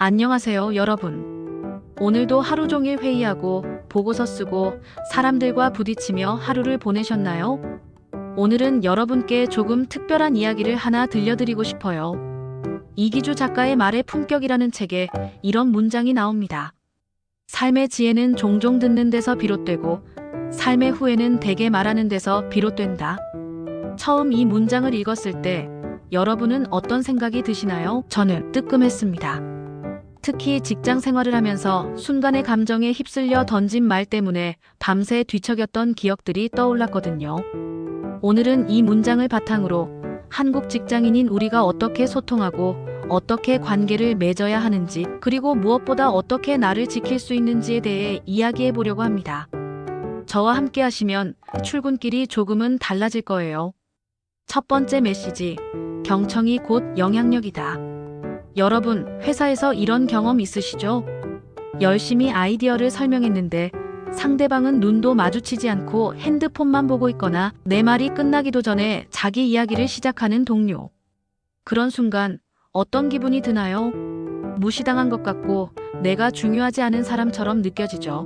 안녕하세요, 여러분. 오늘도 하루 종일 회의하고 보고서 쓰고 사람들과 부딪히며 하루를 보내셨나요? 오늘은 여러분께 조금 특별한 이야기를 하나 들려드리고 싶어요. 이기주 작가의 말의 품격이라는 책에 이런 문장이 나옵니다. 삶의 지혜는 종종 듣는 데서 비롯되고 삶의 후회는 대개 말하는 데서 비롯된다. 처음 이 문장을 읽었을 때 여러분은 어떤 생각이 드시나요? 저는 뜨끔했습니다. 특히 직장 생활을 하면서 순간의 감정에 휩쓸려 던진 말 때문에 밤새 뒤척였던 기억들이 떠올랐거든요. 오늘은 이 문장을 바탕으로 한국 직장인인 우리가 어떻게 소통하고 어떻게 관계를 맺어야 하는지, 그리고 무엇보다 어떻게 나를 지킬 수 있는지에 대해 이야기해 보려고 합니다. 저와 함께 하시면 출근길이 조금은 달라질 거예요. 첫 번째 메시지, 경청이 곧 영향력이다. 여러분, 회사에서 이런 경험 있으시죠? 열심히 아이디어를 설명했는데 상대방은 눈도 마주치지 않고 핸드폰만 보고 있거나 내 말이 끝나기도 전에 자기 이야기를 시작하는 동료. 그런 순간 어떤 기분이 드나요? 무시당한 것 같고 내가 중요하지 않은 사람처럼 느껴지죠.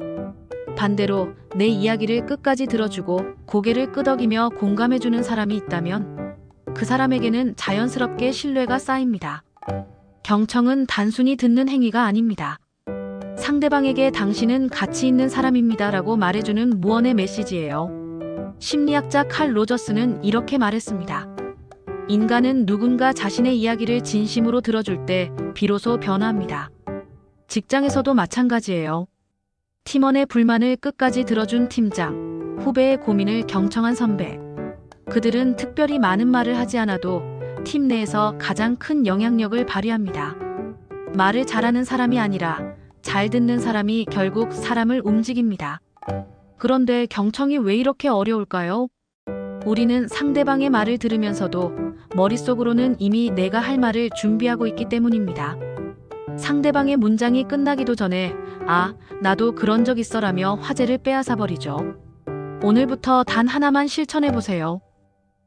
반대로 내 이야기를 끝까지 들어주고 고개를 끄덕이며 공감해주는 사람이 있다면 그 사람에게는 자연스럽게 신뢰가 쌓입니다. 경청은 단순히 듣는 행위가 아닙니다. 상대방에게 당신은 가치 있는 사람입니다 라고 말해주는 무언의 메시지예요. 심리학자 칼 로저스는 이렇게 말했습니다. 인간은 누군가 자신의 이야기를 진심으로 들어줄 때 비로소 변화합니다. 직장에서도 마찬가지예요. 팀원의 불만을 끝까지 들어준 팀장, 후배의 고민을 경청한 선배. 그들은 특별히 많은 말을 하지 않아도 팀 내에서 가장 큰 영향력을 발휘합니다. 말을 잘하는 사람이 아니라 잘 듣는 사람이 결국 사람을 움직입니다. 그런데 경청이 왜 이렇게 어려울까요? 우리는 상대방의 말을 들으면서도 머릿속으로는 이미 내가 할 말을 준비하고 있기 때문입니다. 상대방의 문장이 끝나기도 전에 아, 나도 그런 적 있어라며 화제를 빼앗아 버리죠. 오늘부터 단 하나만 실천해 보세요.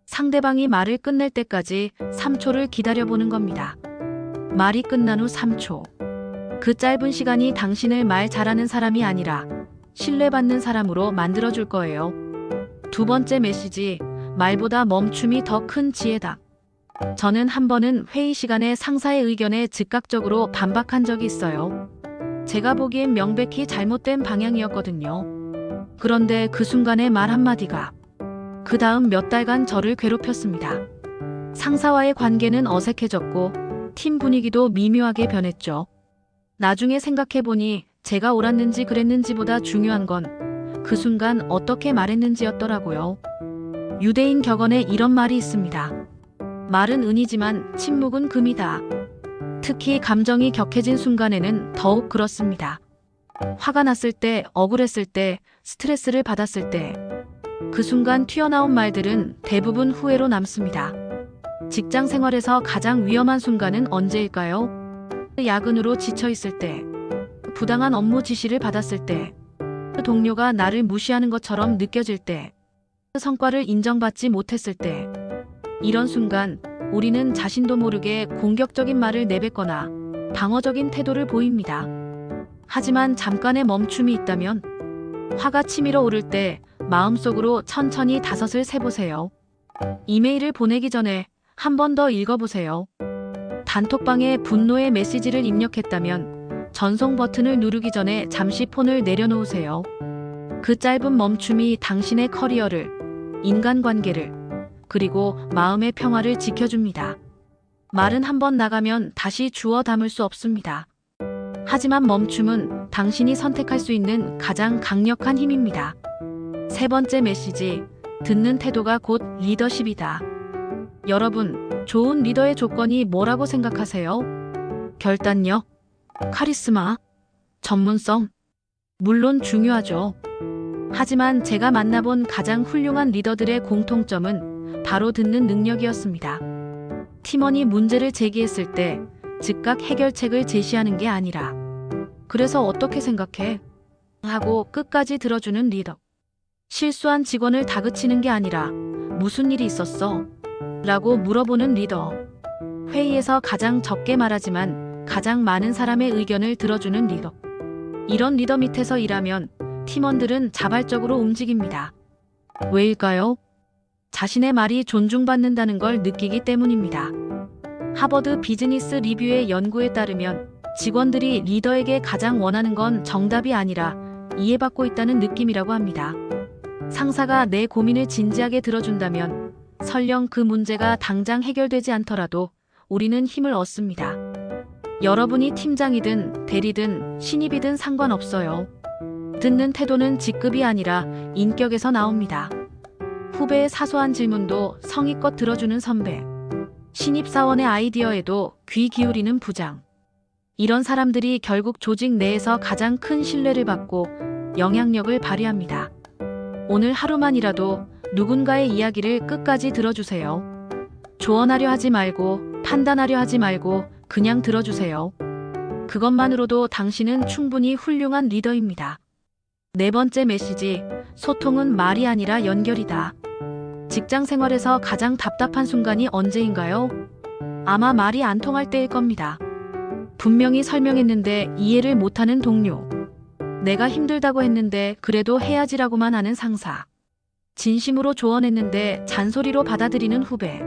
상대방이 말을 끝낼 때까지 3초를 기다려보는 겁니다. 말이 끝난 후 3초. 그 짧은 시간이 당신을 말 잘하는 사람이 아니라 신뢰받는 사람으로 만들어줄 거예요. 두 번째 메시지, 말보다 멈춤이 더 큰 지혜다. 저는 한 번은 회의 시간에 상사의 의견에 즉각적으로 반박한 적이 있어요. 제가 보기엔 명백히 잘못된 방향이었거든요. 그런데 그 순간의 말 한마디가 그 다음 몇 달간 저를 괴롭혔습니다. 상사와의 관계는 어색해졌고 팀 분위기도 미묘하게 변했죠. 나중에 생각해보니 제가 옳았는지 그랬는지보다 중요한 건 그 순간 어떻게 말했는지였더라고요. 유대인 격언에 이런 말이 있습니다. 말은 은이지만 침묵은 금이다. 특히 감정이 격해진 순간에는 더욱 그렇습니다. 화가 났을 때, 억울했을 때, 스트레스를 받았을 때, 그 순간 튀어나온 말들은 대부분 후회로 남습니다. 직장 생활에서 가장 위험한 순간은 언제일까요? 야근으로 지쳐있을 때, 부당한 업무 지시를 받았을 때, 동료가 나를 무시하는 것처럼 느껴질 때, 성과를 인정받지 못했을 때, 이런 순간 우리는 자신도 모르게 공격적인 말을 내뱉거나 방어적인 태도를 보입니다. 하지만 잠깐의 멈춤이 있다면 화가 치밀어 오를 때 마음속으로 천천히 5을 세보세요. 이메일을 보내기 전에 한 번 더 읽어보세요. 단톡방에 분노의 메시지를 입력했다면 전송 버튼을 누르기 전에 잠시 폰을 내려놓으세요. 그 짧은 멈춤이 당신의 커리어를, 인간관계를, 그리고 마음의 평화를 지켜줍니다. 말은 한 번 나가면 다시 주워 담을 수 없습니다. 하지만 멈춤은 당신이 선택할 수 있는 가장 강력한 힘입니다. 세 번째 메시지, 듣는 태도가 곧 리더십이다. 여러분, 좋은 리더의 조건이 뭐라고 생각하세요? 결단력, 카리스마, 전문성? 물론 중요하죠. 하지만 제가 만나본 가장 훌륭한 리더들의 공통점은 바로 듣는 능력이었습니다. 팀원이 문제를 제기했을 때 즉각 해결책을 제시하는 게 아니라 그래서 어떻게 생각해? 하고 끝까지 들어주는 리더. 실수한 직원을 다그치는 게 아니라 무슨 일이 있었어? 라고 물어보는 리더. 회의에서 가장 적게 말하지만 가장 많은 사람의 의견을 들어주는 리더. 이런 리더 밑에서 일하면 팀원들은 자발적으로 움직입니다. 왜일까요? 자신의 말이 존중받는다는 걸 느끼기 때문입니다. 하버드 비즈니스 리뷰의 연구에 따르면 직원들이 리더에게 가장 원하는 건 정답이 아니라 이해받고 있다는 느낌이라고 합니다. 상사가 내 고민을 진지하게 들어준다면 설령 그 문제가 당장 해결되지 않더라도 우리는 힘을 얻습니다. 여러분이 팀장이든 대리든 신입이든 상관없어요. 듣는 태도는 직급이 아니라 인격에서 나옵니다. 후배의 사소한 질문도 성의껏 들어주는 선배. 신입사원의 아이디어에도 귀 기울이는 부장. 이런 사람들이 결국 조직 내에서 가장 큰 신뢰를 받고 영향력을 발휘합니다. 오늘 하루만이라도 누군가의 이야기를 끝까지 들어주세요. 조언하려 하지 말고 판단하려 하지 말고 그냥 들어주세요. 그것만으로도 당신은 충분히 훌륭한 리더입니다. 네 번째 메시지, 소통은 말이 아니라 연결이다. 직장 생활에서 가장 답답한 순간이 언제인가요? 아마 말이 안 통할 때일 겁니다. 분명히 설명했는데 이해를 못하는 동료. 내가 힘들다고 했는데 그래도 해야지라고만 하는 상사. 진심으로 조언했는데 잔소리로 받아들이는 후배.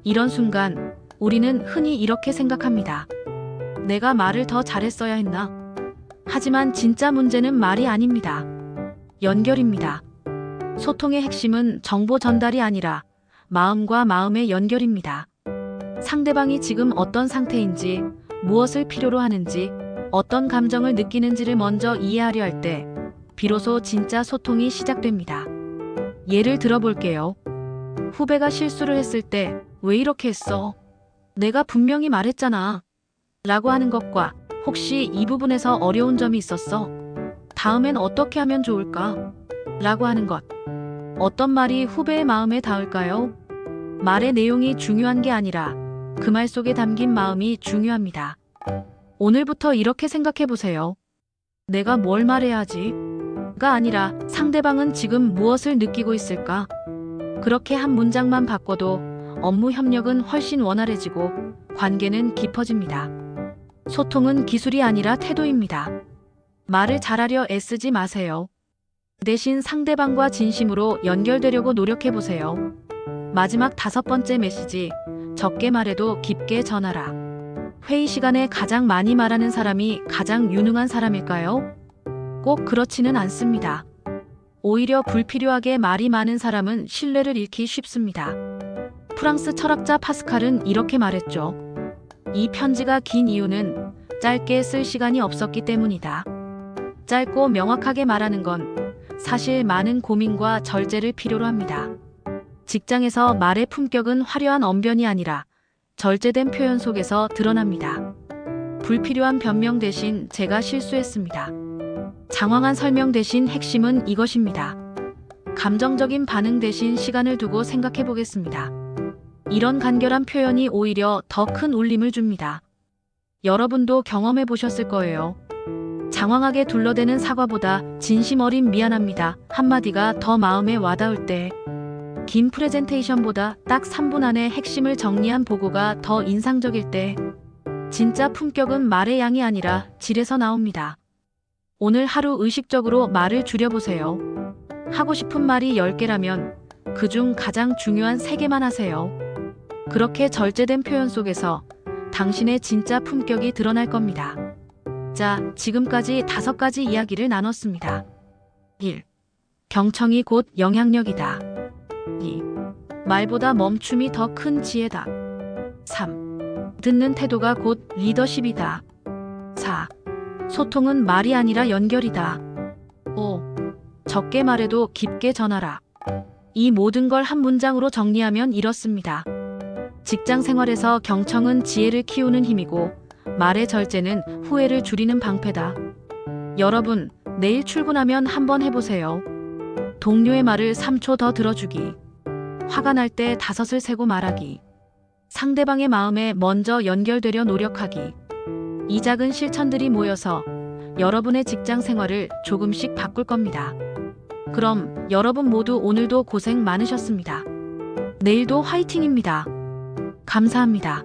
이런 순간 우리는 흔히 이렇게 생각합니다. 내가 말을 더 잘했어야 했나? 하지만 진짜 문제는 말이 아닙니다. 연결입니다. 소통의 핵심은 정보 전달이 아니라 마음과 마음의 연결입니다. 상대방이 지금 어떤 상태인지, 무엇을 필요로 하는지, 어떤 감정을 느끼는지를 먼저 이해하려 할 때 비로소 진짜 소통이 시작됩니다. 예를 들어볼게요. 후배가 실수를 했을 때 왜 이렇게 했어? 내가 분명히 말했잖아. 라고 하는 것과 혹시 이 부분에서 어려운 점이 있었어? 다음엔 어떻게 하면 좋을까? 라고 하는 것. 어떤 말이 후배의 마음에 닿을까요? 말의 내용이 중요한 게 아니라 그 말 속에 담긴 마음이 중요합니다. 오늘부터 이렇게 생각해 보세요. 내가 뭘 말해야 하지? 가 아니라 상대방은 지금 무엇을 느끼고 있을까? 그렇게 한 문장만 바꿔도 업무 협력은 훨씬 원활해지고 관계는 깊어집니다. 소통은 기술이 아니라 태도입니다. 말을 잘하려 애쓰지 마세요. 대신 상대방과 진심으로 연결되려고 노력해 보세요. 마지막 5번째 메시지, 적게 말해도 깊게 전하라. 회의 시간에 가장 많이 말하는 사람이 가장 유능한 사람일까요? 꼭 그렇지는 않습니다. 오히려 불필요하게 말이 많은 사람은 신뢰를 잃기 쉽습니다. 프랑스 철학자 파스칼은 이렇게 말했죠. 이 편지가 긴 이유는 짧게 쓸 시간이 없었기 때문이다. 짧고 명확하게 말하는 건 사실 많은 고민과 절제를 필요로 합니다. 직장에서 말의 품격은 화려한 언변이 아니라 절제된 표현 속에서 드러납니다. 불필요한 변명 대신 제가 실수했습니다. 장황한 설명 대신 핵심은 이것입니다. 감정적인 반응 대신 시간을 두고 생각해 보겠습니다. 이런 간결한 표현이 오히려 더 큰 울림을 줍니다. 여러분도 경험해 보셨을 거예요. 장황하게 둘러대는 사과보다 진심 어린 미안합니다 한마디가 더 마음에 와닿을 때, 긴 프레젠테이션보다 딱 3분 안에 핵심을 정리한 보고가 더 인상적일 때, 진짜 품격은 말의 양이 아니라 질에서 나옵니다. 오늘 하루 의식적으로 말을 줄여보세요. 하고 싶은 말이 10개라면 그중 가장 중요한 3개만 하세요. 그렇게 절제된 표현 속에서 당신의 진짜 품격이 드러날 겁니다. 자, 지금까지 5가지 이야기를 나눴습니다. 1. 경청이 곧 영향력이다. 2. 말보다 멈춤이 더 큰 지혜다. 3. 듣는 태도가 곧 리더십이다. 4. 소통은 말이 아니라 연결이다. 5. 적게 말해도 깊게 전하라. 이 모든 걸 한 문장으로 정리하면 이렇습니다. 직장 생활에서 경청은 지혜를 키우는 힘이고 말의 절제는 후회를 줄이는 방패다. 여러분, 내일 출근하면 한번 해보세요. 동료의 말을 3초 더 들어주기. 화가 날 때 5을 세고 말하기. 상대방의 마음에 먼저 연결되려 노력하기. 이 작은 실천들이 모여서 여러분의 직장 생활을 조금씩 바꿀 겁니다. 그럼 여러분 모두 오늘도 고생 많으셨습니다. 내일도 화이팅입니다. 감사합니다.